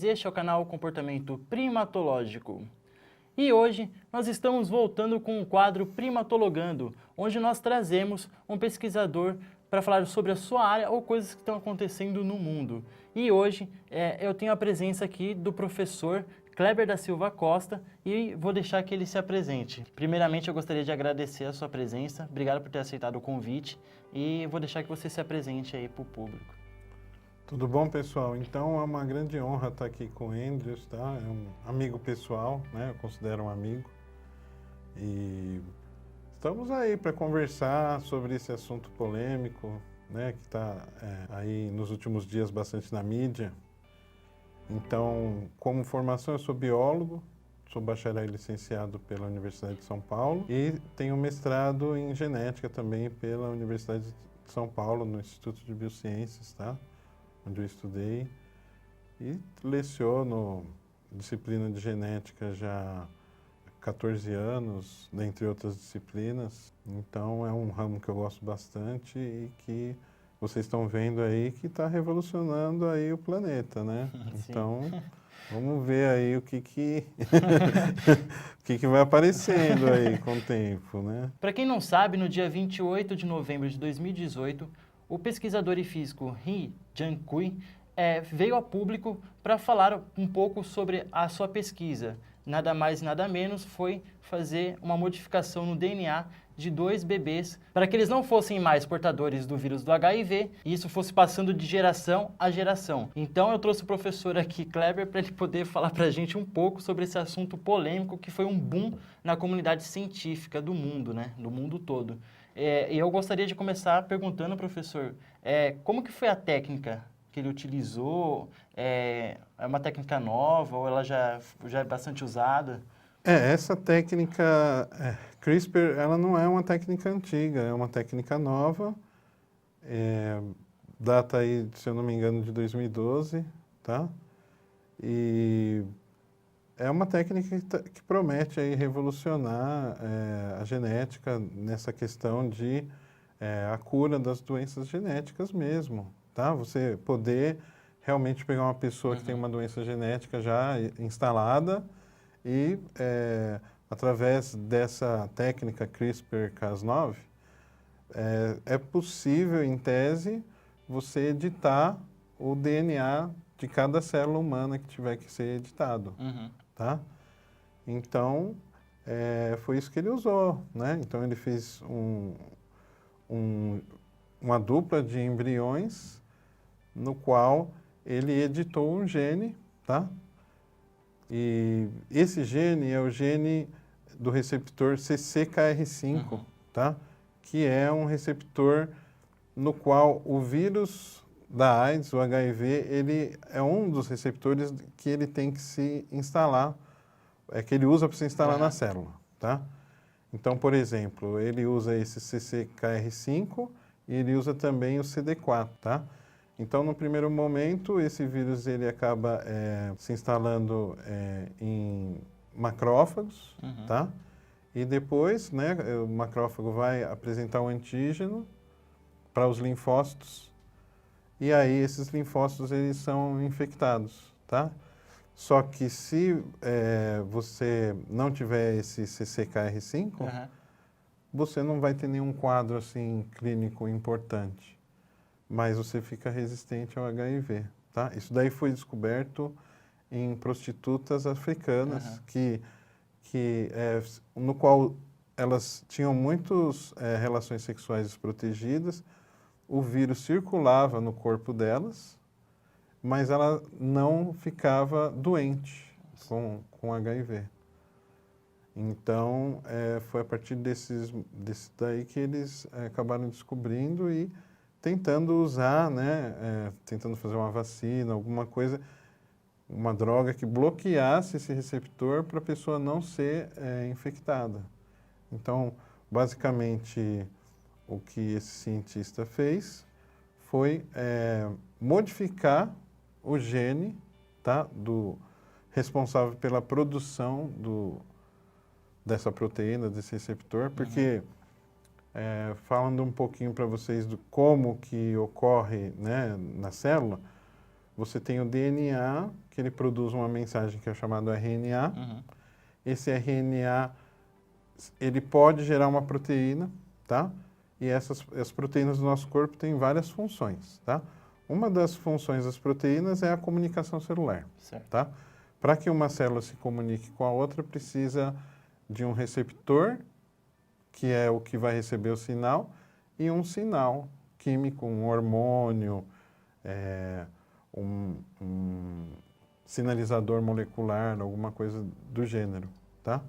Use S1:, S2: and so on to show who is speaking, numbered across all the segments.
S1: Este é o canal Comportamento Primatológico. E hoje nós estamos voltando com o quadro Primatologando, onde nós trazemos um pesquisador para falar sobre a sua área ou coisas que estão acontecendo no mundo. E hoje eu tenho a presença aqui do professor Kleber da Silva Costa e vou deixar que ele se apresente. Primeiramente, eu gostaria de agradecer a sua presença, obrigado por ter aceitado o convite e vou deixar que você se apresente aí para o público.
S2: Tudo bom, pessoal? Então é uma grande honra estar aqui com o Andrews, tá? É um amigo pessoal, né? Eu considero um amigo. E estamos aí para conversar sobre esse assunto polêmico, né? Que está aí nos últimos dias bastante na mídia. Então, como formação, eu sou biólogo, sou bacharel e licenciado pela Universidade de São Paulo e tenho mestrado em genética também pela Universidade de São Paulo, no Instituto de Biociências, tá? Onde eu estudei e leciono disciplina de genética já há 14 anos, dentre outras disciplinas. Então é um ramo que eu gosto bastante e que vocês estão vendo aí que está revolucionando aí o planeta, né? Então vamos ver aí o que vai aparecendo aí com o tempo, né?
S1: Para quem não sabe, no dia 28 de novembro de 2018, o pesquisador e físico He Jiankui veio a público para falar um pouco sobre a sua pesquisa. Nada mais, nada menos, foi fazer uma modificação no DNA de 2 bebês para que eles não fossem mais portadores do vírus do HIV e isso fosse passando de geração a geração. Então eu trouxe o professor aqui, Kleber, para ele poder falar para a gente um pouco sobre esse assunto polêmico que foi um boom na comunidade científica do mundo, né? Do mundo todo. E eu gostaria de começar perguntando, professor, como que foi a técnica que ele utilizou? É uma técnica nova ou ela já é bastante usada?
S2: Essa técnica CRISPR, ela não é uma técnica antiga, é uma técnica nova, data aí, se eu não me engano, de 2012, tá? E é uma técnica que promete aí revolucionar a genética nessa questão de a cura das doenças genéticas mesmo, tá? Você poder realmente pegar uma pessoa que tem uma doença genética já instalada e, através dessa técnica CRISPR-Cas9, é possível, em tese, você editar o DNA de cada célula humana que tiver que ser editado, tá? Então, foi isso que ele usou, né? Então, ele fez uma dupla de embriões no qual ele editou um gene, tá? E esse gene é o gene do receptor CCKR5, tá? Que é um receptor no qual o vírus da AIDS, o HIV, ele é um dos receptores que ele tem que se instalar, que ele usa para se instalar na célula, tá? Então, por exemplo, ele usa esse CCKR5 e ele usa também o CD4, tá? Então, no primeiro momento, esse vírus ele acaba se instalando em macrófagos, tá? E depois, né, o macrófago vai apresentar um antígeno para os linfócitos e aí esses linfócitos eles são infectados, tá? Só que se você não tiver esse CCKR5, você não vai ter nenhum quadro assim clínico importante, mas você fica resistente ao HIV, tá? Isso daí foi descoberto em prostitutas africanas no qual elas tinham muitas relações sexuais desprotegidas, o vírus circulava no corpo delas, mas ela não ficava doente com HIV. Então, foi a partir desse daí que eles acabaram descobrindo e tentando usar, né, tentando fazer uma vacina, alguma coisa, uma droga que bloqueasse esse receptor para a pessoa não ser infectada. Então, basicamente, o que esse cientista fez foi modificar o gene, tá, responsável pela produção dessa proteína, desse receptor, porque, falando um pouquinho para vocês do como que ocorre, né, na célula, você tem o DNA, que ele produz uma mensagem que é chamada RNA.
S1: Uhum.
S2: Esse RNA, ele pode gerar uma proteína, tá? E as proteínas do nosso corpo têm várias funções, tá? Uma das funções das proteínas é a comunicação celular,
S1: Certo.
S2: tá? Para que uma célula se comunique com a outra, precisa de um receptor, que é o que vai receber o sinal, e um sinal químico, um hormônio, um sinalizador molecular, alguma coisa do gênero, tá?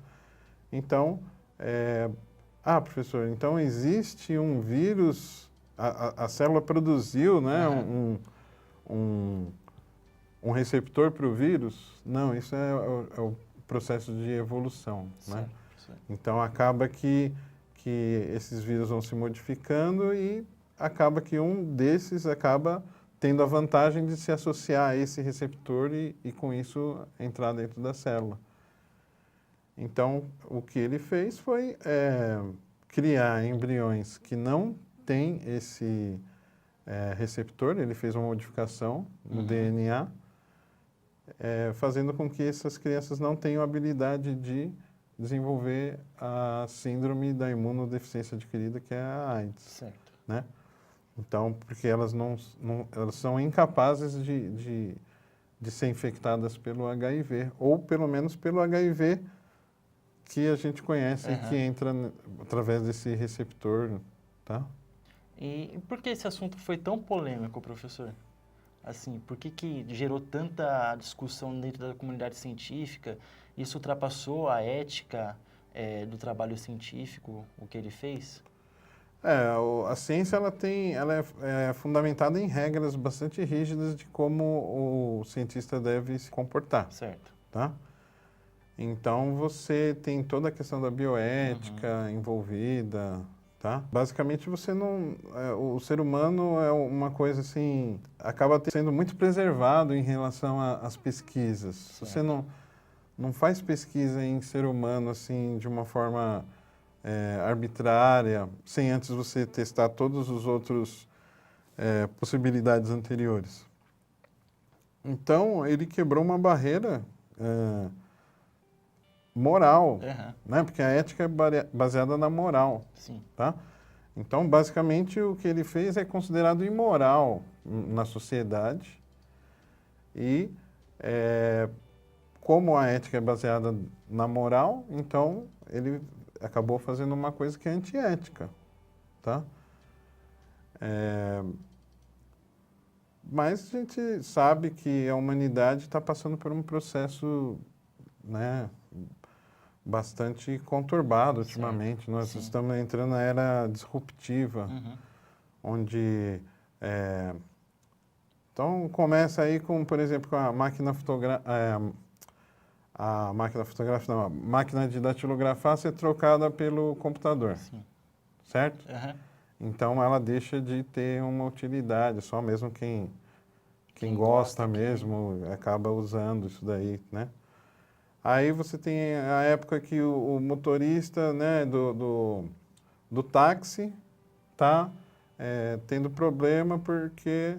S2: Então, professor, então existe um vírus, a célula produziu, né, um receptor para o vírus? Não, isso é o processo de evolução, né?
S1: Certo.
S2: Então, acaba que esses vírus vão se modificando e acaba que um desses acaba tendo a vantagem de se associar a esse receptor e com isso entrar dentro da célula. Então, o que ele fez foi criar embriões que não têm esse receptor, ele fez uma modificação no DNA, fazendo com que essas crianças não tenham habilidade de desenvolver a síndrome da imunodeficiência adquirida, que é a AIDS.
S1: Certo.
S2: Né? Então, porque elas elas são incapazes de ser infectadas pelo HIV, ou pelo menos pelo HIV que a gente conhece e que entra através desse receptor, tá?
S1: E por que esse assunto foi tão polêmico, professor? Assim, por que gerou tanta discussão dentro da comunidade científica? Isso ultrapassou a ética do trabalho científico, o que ele fez?
S2: A ciência ela é fundamentada em regras bastante rígidas de como o cientista deve se comportar,
S1: Certo.
S2: tá? Então você tem toda a questão da bioética envolvida, tá? Basicamente você não, o ser humano é uma coisa assim, acaba sendo muito preservado em relação às pesquisas. Se você não faz pesquisa em ser humano assim de uma forma arbitrária, sem antes você testar todos os outros possibilidades anteriores. Então ele quebrou uma barreira moral, né? Porque a ética é baseada na moral,
S1: Sim.
S2: tá? Então, basicamente, o que ele fez é considerado imoral na sociedade e, como a ética é baseada na moral, então ele acabou fazendo uma coisa que é antiética, tá? Mas a gente sabe que a humanidade está passando por um processo, né, bastante conturbado ultimamente. Nós estamos entrando na era disruptiva, onde... então, começa aí com, por exemplo, com a máquina fotográfica... a máquina de datilografar ser trocada pelo computador, certo? Então, ela deixa de ter uma utilidade, só mesmo quem gosta mesmo acaba usando isso daí, né? Aí você tem a época que o motorista, né, do táxi está tendo problema porque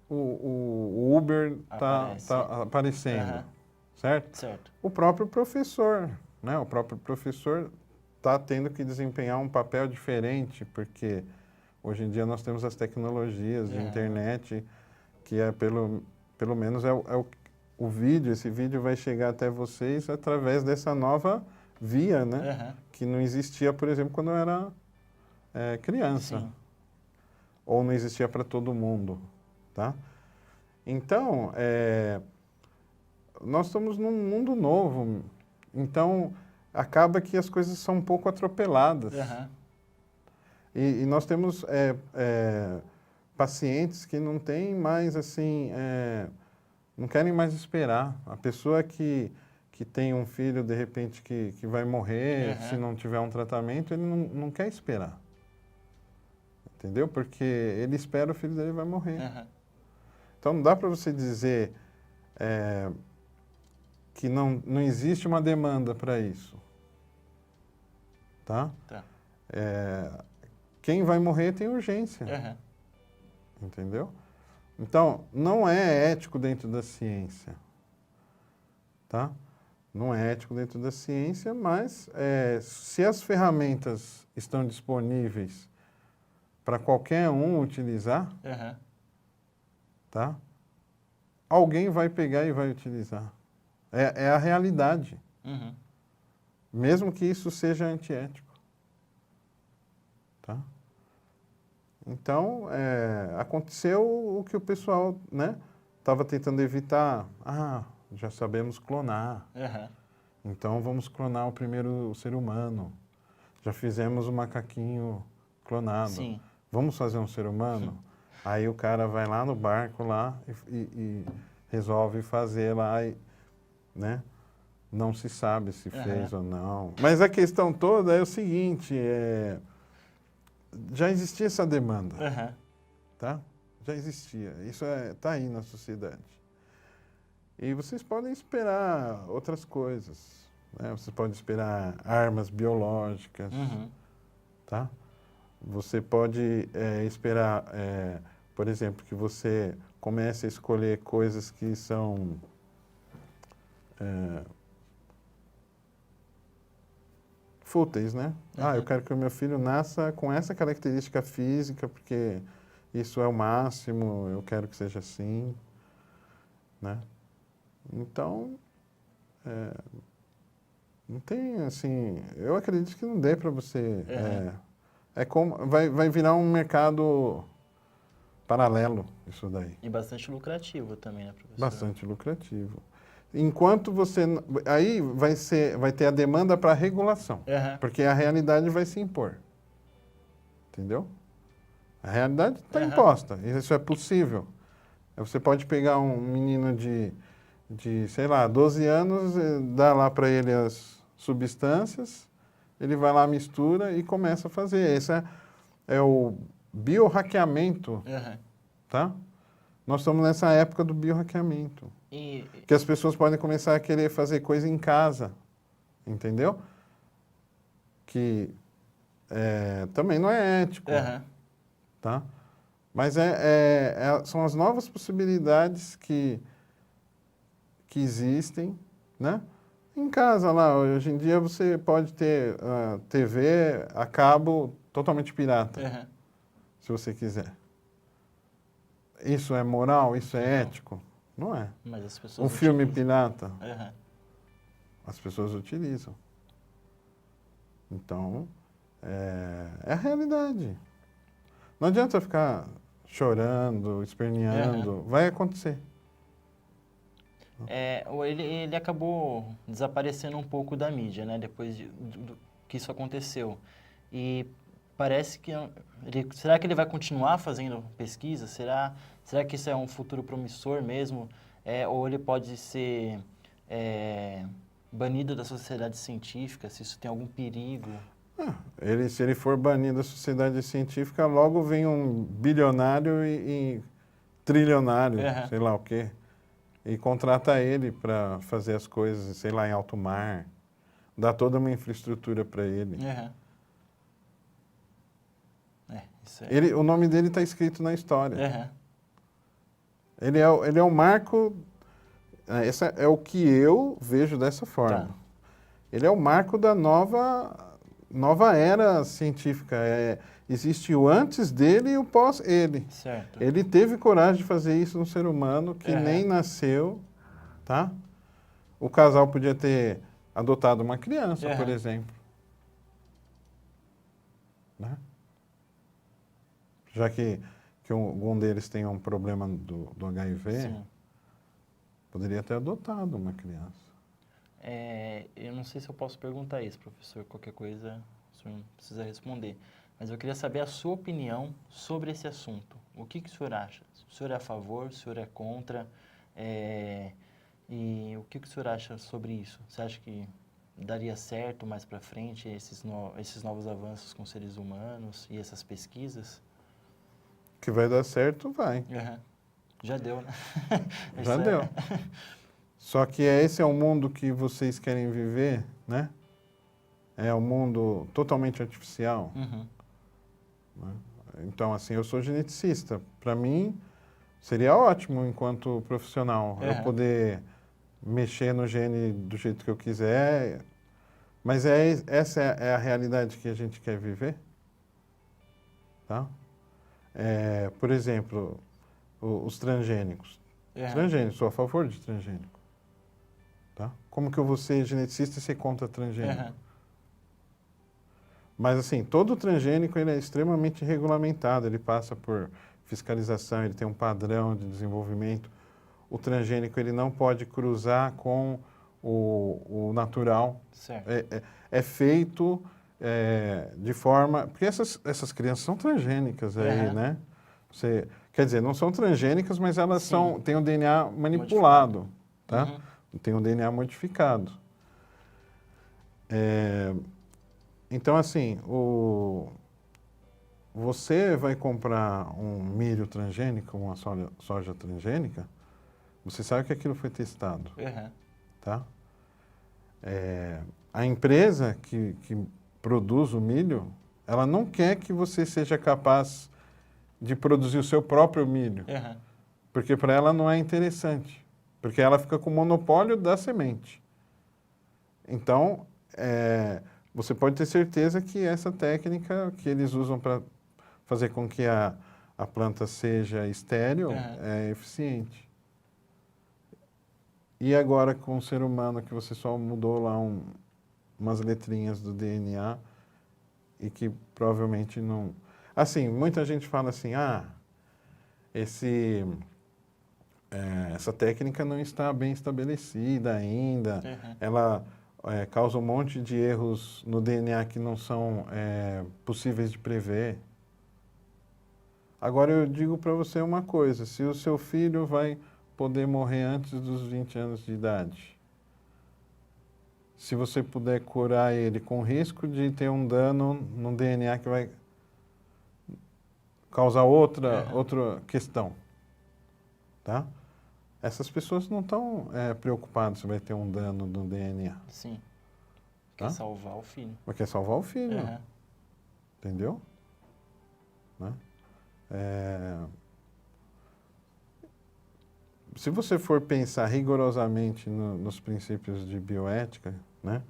S2: o Uber está aparecendo, certo?
S1: Certo.
S2: O próprio professor, né? O próprio professor está tendo que desempenhar um papel diferente, porque hoje em dia nós temos as tecnologias de internet, que pelo menos o vídeo, esse vídeo vai chegar até vocês através dessa nova via, né? Que não existia, por exemplo, quando eu era criança.
S1: Sim.
S2: Ou não existia para todo mundo, tá? Então, nós estamos num mundo novo, então acaba que as coisas são um pouco atropeladas. E nós temos pacientes que não têm mais, assim, não querem mais esperar. A pessoa que tem um filho, de repente, que vai morrer, se não tiver um tratamento, ele não quer esperar. Entendeu? Porque ele espera o filho dele vai morrer. Então, não dá para você dizer que não existe uma demanda para isso. Tá? Quem vai morrer tem urgência. Entendeu? Então, não é ético dentro da ciência, tá? Não é ético dentro da ciência, mas se as ferramentas estão disponíveis para qualquer um utilizar,
S1: Aham.
S2: tá? Alguém vai pegar e vai utilizar. É a realidade,
S1: Uhum.
S2: mesmo que isso seja antiético, tá? Então, aconteceu o que o pessoal, né, estava tentando evitar. Ah, já sabemos clonar,
S1: Aham.
S2: então vamos clonar o primeiro ser humano. Já fizemos o macaquinho clonado.
S1: Sim.
S2: Vamos fazer um ser humano? Aí o cara vai lá no barco lá e resolve fazer lá, né? Não se sabe se fez ou não. Mas a questão toda é o seguinte, já existia essa demanda,
S1: Aham.
S2: tá? Já existia. Isso tá aí na sociedade. E vocês podem esperar outras coisas, né? Vocês podem esperar armas biológicas,
S1: Uhum.
S2: tá? Você pode esperar, por exemplo, que você comece a escolher coisas que são fúteis, né? Ah, eu
S1: Uhum.
S2: quero que o meu filho nasça com essa característica física, porque isso é o máximo, eu quero que seja assim, né? Então, não tem, assim, eu acredito que não dê para você...
S1: Uhum.
S2: como, vai virar um mercado paralelo, isso daí.
S1: E bastante lucrativo também, né, professor?
S2: Bastante lucrativo. Enquanto você... Aí vai ter a demanda para regulação,
S1: Aham.
S2: porque a realidade vai se impor. Entendeu? A realidade está
S1: Aham.
S2: imposta, isso é possível. Você pode pegar um menino sei lá, 12 anos, dá lá para ele as substâncias, ele vai lá, mistura e começa a fazer. Esse é o biorraqueamento,
S1: Aham.
S2: tá? Nós estamos nessa época do biorraqueamento.
S1: E...
S2: Que as pessoas podem começar a querer fazer coisa em casa, entendeu? Que também não é ético,
S1: Aham.
S2: tá? Mas são as novas possibilidades que existem, né? Em casa lá, hoje em dia você pode ter TV a cabo totalmente pirata,
S1: Aham.
S2: se você quiser. Isso é moral? Isso é
S1: Não.
S2: ético? Não é.
S1: Mas as pessoas
S2: Um filme
S1: utilizam.
S2: pirata,
S1: Aham.
S2: as pessoas utilizam. Então, é a realidade. Não adianta ficar chorando, esperneando. Vai acontecer.
S1: Ele acabou desaparecendo um pouco da mídia, né? Depois que isso aconteceu. E parece que... será que ele vai continuar fazendo pesquisa? Será que isso é um futuro promissor mesmo? Ou ele pode ser banido da sociedade científica, se isso tem algum perigo?
S2: Se ele for banido da sociedade científica, logo vem um bilionário e trilionário,
S1: Aham.
S2: sei lá o quê, e contrata ele para fazer as coisas, sei lá, em alto mar, dá toda uma infraestrutura para ele.
S1: Aham. Isso é...
S2: O nome dele está escrito na história.
S1: Aham.
S2: Ele é o marco, essa é o que eu vejo dessa forma.
S1: Tá.
S2: Ele é o marco da nova era científica. Existe o antes dele e o pós ele.
S1: Certo.
S2: Ele teve coragem de fazer isso num ser humano que
S1: Aham.
S2: nem nasceu, tá? O casal podia ter adotado uma criança, por
S1: Aham.
S2: exemplo. Né? Já que algum deles tem um problema do HIV,
S1: Sim.
S2: poderia ter adotado uma criança.
S1: Eu não sei se eu posso perguntar isso, professor. Qualquer coisa, o senhor não precisa responder. Mas eu queria saber a sua opinião sobre esse assunto. O que o senhor acha? O senhor é a favor? O senhor é contra? E o que o senhor acha sobre isso? Você acha que daria certo mais para frente esses novos avanços com seres humanos e essas pesquisas?
S2: Que vai dar certo, vai.
S1: Aham. Já deu, né?
S2: Já
S1: Isso
S2: deu. Só que esse é o mundo que vocês querem viver, né? É um mundo totalmente artificial.
S1: Uhum.
S2: Né? Então, assim, eu sou geneticista. Para mim, Seria ótimo enquanto profissional eu
S1: Aham.
S2: poder mexer no gene do jeito que eu quiser, mas essa é a realidade que a gente quer viver, tá? Por exemplo, os transgênicos.
S1: Aham.
S2: Transgênicos, sou a favor de transgênico, tá? Como que eu vou ser geneticista e ser contra transgênico?
S1: Aham.
S2: Mas assim, todo transgênico ele é extremamente regulamentado, ele passa por fiscalização, ele tem um padrão de desenvolvimento. O transgênico ele não pode cruzar com o natural.
S1: Certo.
S2: É feito de forma... Porque essas crianças são transgênicas aí,
S1: Aham.
S2: né? Quer dizer, não são transgênicas, mas elas
S1: Sim.
S2: têm o DNA manipulado, tá?
S1: Uhum.
S2: Tem o DNA modificado. Então, assim, você vai comprar um milho transgênico, uma soja transgênica, você sabe que aquilo foi testado,
S1: Aham.
S2: tá? A empresa que produz o milho, ela não quer que você seja capaz de produzir o seu próprio milho,
S1: Aham.
S2: porque para ela não é interessante, porque ela fica com o monopólio da semente. Então, você pode ter certeza que essa técnica que eles usam para fazer com que a planta seja estéril
S1: Aham.
S2: é eficiente. E agora com o ser humano que você só mudou lá umas letrinhas do DNA e que provavelmente não... Assim, muita gente fala assim, essa técnica não está bem estabelecida ainda,
S1: Aham.
S2: ela causa um monte de erros no DNA que não são possíveis de prever. Agora eu digo para você uma coisa, se o seu filho vai poder morrer antes dos 20 anos de idade, se você puder curar ele com risco de ter um dano no DNA que vai causar outra questão, tá? Essas pessoas não estão preocupadas se vai ter um dano no DNA,
S1: Sim.
S2: tá?
S1: Quer salvar o filho.
S2: Mas quer salvar o filho,
S1: Aham.
S2: entendeu? Né? Se você for pensar rigorosamente nos princípios de bioética, né?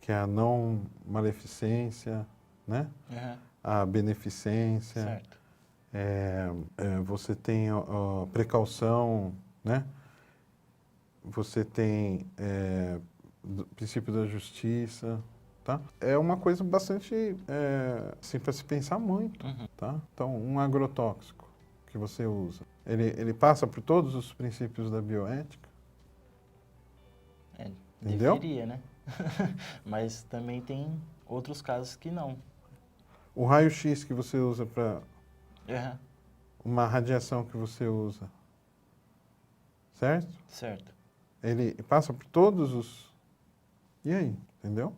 S2: Que é a não maleficência, né?
S1: Aham.
S2: A beneficência,
S1: Certo.
S2: você tem a precaução, né? Você tem o princípio da justiça, tá? É uma coisa bastante, assim, para se pensar muito,
S1: Uhum.
S2: tá? Então, um agrotóxico que você usa, ele passa por todos os princípios da bioética, entendeu?
S1: Deveria, né? Mas também tem outros casos que não.
S2: O raio-x que você usa para
S1: Aham.
S2: uma radiação que você usa, certo?
S1: Certo.
S2: Ele passa por todos os... E aí, entendeu?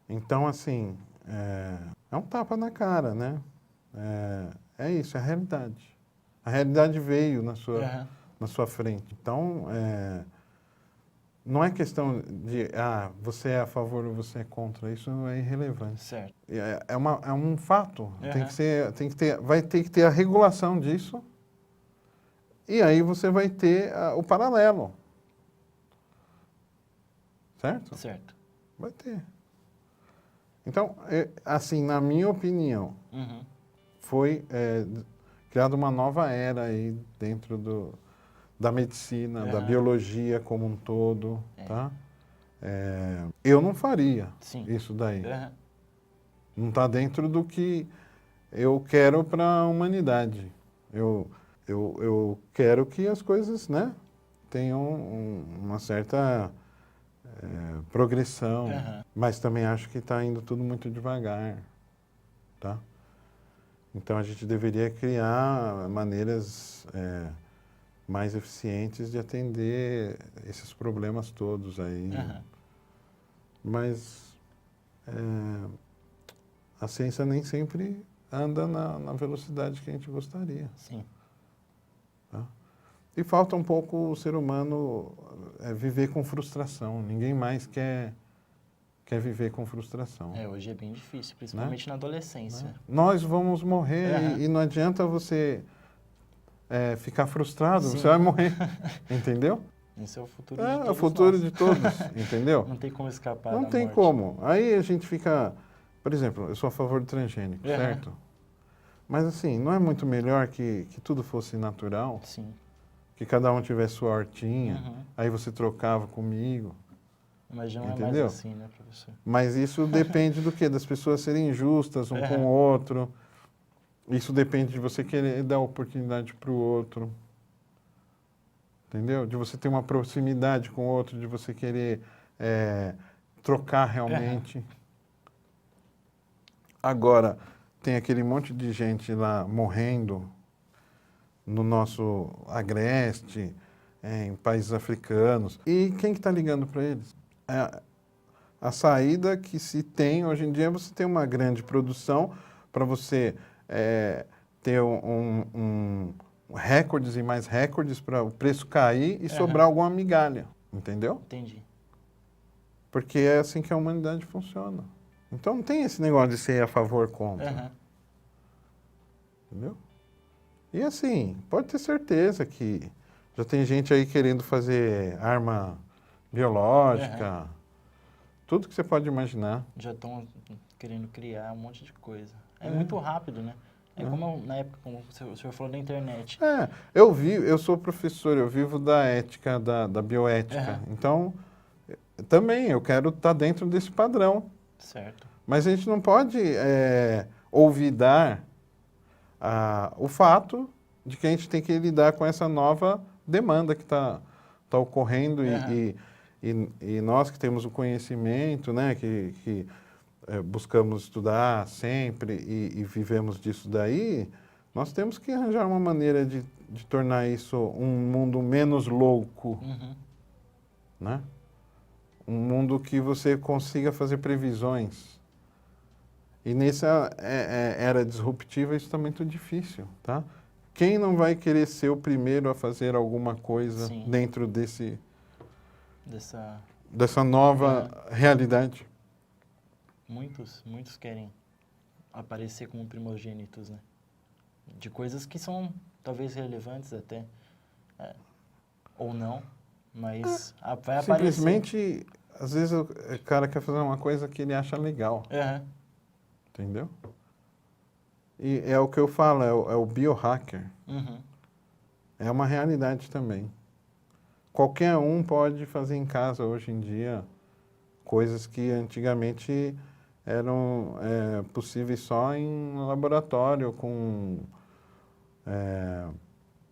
S2: Então, assim, é um tapa na cara, né? É isso, é a realidade. A realidade veio
S1: Aham.
S2: na sua frente. Então, não é questão de, você é a favor ou você é contra. Isso é irrelevante.
S1: Certo.
S2: É um fato. Tem
S1: Aham.
S2: que ser, vai ter que ter a regulação disso. E aí você vai ter o paralelo. Certo?
S1: Certo.
S2: Vai ter. Então, assim, na minha opinião,
S1: Uhum.
S2: foi criada uma nova era aí dentro da medicina, da
S1: Aham.
S2: biologia como um todo,
S1: É.
S2: tá? Eu não faria
S1: Sim.
S2: isso daí.
S1: Aham.
S2: Não está dentro do que eu quero para a humanidade. Eu quero que as coisas, né, tenham uma certa progressão,
S1: Aham.
S2: mas também acho que está indo tudo muito devagar, tá? Então a gente deveria criar maneiras mais eficientes de atender esses problemas todos aí.
S1: Aham.
S2: Mas a ciência nem sempre anda na velocidade que a gente gostaria.
S1: Sim.
S2: Tá? E falta um pouco o ser humano viver com frustração. Ninguém mais quer viver com frustração.
S1: Hoje é bem difícil, principalmente na adolescência.
S2: Né? Nós vamos morrer
S1: Aham.
S2: e não adianta você ficar frustrado,
S1: Sim.
S2: você vai morrer, entendeu?
S1: Esse é o futuro de
S2: É
S1: todos
S2: o futuro
S1: nós.
S2: de todos, entendeu?
S1: Não tem como escapar
S2: Não
S1: da
S2: tem
S1: morte.
S2: como. Aí a gente fica... Por exemplo, eu sou a favor do transgênico,
S1: Aham.
S2: certo? Mas assim, não é muito melhor que tudo fosse natural?
S1: Sim.
S2: Que cada um tivesse sua hortinha,
S1: Uhum.
S2: aí você trocava comigo,
S1: Mas já não é mais
S2: entendeu?
S1: assim, né, professor?
S2: Mas isso depende do quê? Das pessoas serem justas um com
S1: Aham.
S2: o outro. Isso depende de você querer dar oportunidade para o outro. Entendeu? De você ter uma proximidade com o outro, de você querer trocar realmente. Agora, tem aquele monte de gente lá morrendo no nosso agreste, em países africanos. E quem que está ligando para eles? A saída que se tem hoje em dia é você ter uma grande produção para você ter recordes e mais recordes para o preço cair e sobrar alguma migalha, entendeu?
S1: Entendi.
S2: Porque é assim que a humanidade funciona. Então não tem esse negócio de ser a favor contra,
S1: Aham.
S2: entendeu? E assim, pode ter certeza que já tem gente aí querendo fazer arma biológica, tudo que você pode imaginar.
S1: Já estão querendo criar um monte de coisa. É muito rápido, né? É como na época, como o senhor falou da internet.
S2: Eu sou professor, eu vivo da ética, da bioética. Então, também eu quero estar dentro desse padrão.
S1: Certo.
S2: Mas a gente não pode olvidar o fato de que a gente tem que lidar com essa nova demanda que está ocorrendo e nós que temos o conhecimento, né, que buscamos estudar sempre e vivemos disso daí, nós temos que arranjar uma maneira de tornar isso um mundo menos louco, né? Um mundo que você consiga fazer previsões. E nessa era disruptiva isso está muito difícil, tá? Quem não vai querer ser o primeiro a fazer alguma coisa dentro dessa nova realidade?
S1: Muitos querem aparecer como primogênitos, né? De coisas que são talvez relevantes até, ou não, mas vai aparecer.
S2: Simplesmente, às vezes o cara quer fazer uma coisa que ele acha legal, entendeu? E é o que eu falo, é o biohacker. É uma realidade também. Qualquer um pode fazer em casa hoje em dia coisas que antigamente eram possíveis só em laboratório,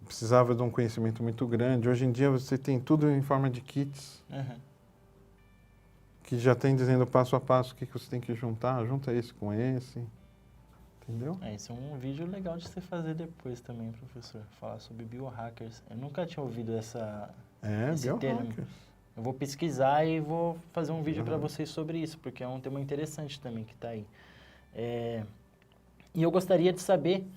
S2: precisava de um conhecimento muito grande. Hoje em dia você tem tudo em forma de kits, que já tem dizendo passo a passo o que você tem que juntar, junta esse com esse, entendeu?
S1: Esse é um vídeo legal de você fazer depois também, professor, falar sobre biohackers. Eu nunca tinha ouvido esse termo. Eu vou pesquisar e vou fazer um vídeo para vocês sobre isso, porque é um tema interessante também que está aí. E eu gostaria de saber,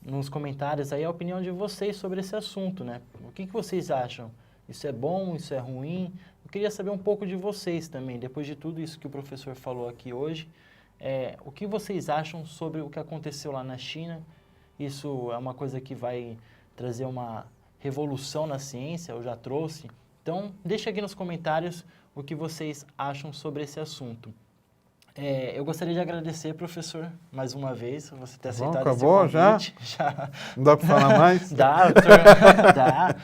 S1: nos comentários aí, a opinião de vocês sobre esse assunto, né? O que vocês acham? Isso é bom? Isso é ruim? Eu queria saber um pouco de vocês também, depois de tudo isso que o professor falou aqui hoje. O que vocês acham sobre o que aconteceu lá na China? Isso é uma coisa que vai trazer uma revolução na ciência, ou já trouxe? Então, deixa aqui nos comentários o que vocês acham sobre esse assunto. Eu gostaria de agradecer, professor, mais uma vez, você ter aceitado esse
S2: convite.
S1: Já?
S2: Não dá para falar mais?
S1: Dá, senhor, dá.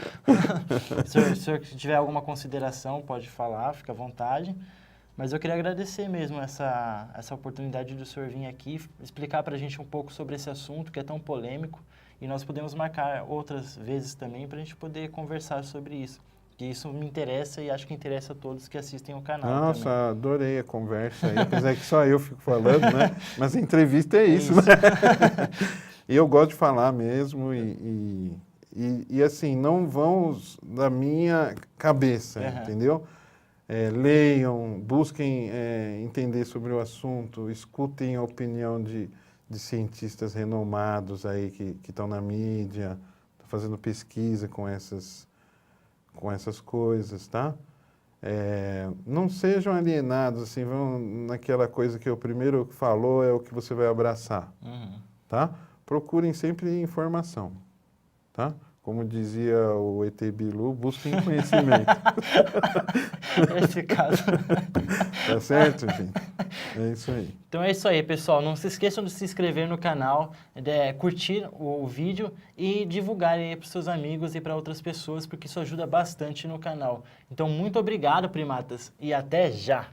S1: Se o senhor tiver alguma consideração, pode falar, fica à vontade. Mas eu queria agradecer mesmo essa oportunidade do senhor vir aqui, explicar para a gente um pouco sobre esse assunto que é tão polêmico, e nós podemos marcar outras vezes também para a gente poder conversar sobre isso. Que isso me interessa e acho que interessa a todos que assistem o canal.
S2: Nossa,
S1: também.
S2: Adorei a conversa aí, apesar que só eu fico falando, né? Mas a entrevista é isso, né? E eu gosto de falar mesmo e assim, não vão da minha cabeça, entendeu? Leiam, busquem entender sobre o assunto, escutem a opinião de cientistas renomados aí que estão na mídia, fazendo pesquisa com essas coisas, tá? Não sejam alienados, assim, vão naquela coisa que o primeiro falou é o que você vai abraçar, tá? Procurem sempre informação, tá? Como dizia o ET Bilu, busquem conhecimento.
S1: Nesse caso.
S2: Tá certo, gente? É isso aí.
S1: Então é isso aí, pessoal. Não se esqueçam de se inscrever no canal, curtir o vídeo e divulgar aí para os seus amigos e para outras pessoas, porque isso ajuda bastante no canal. Então, muito obrigado, primatas, e até já!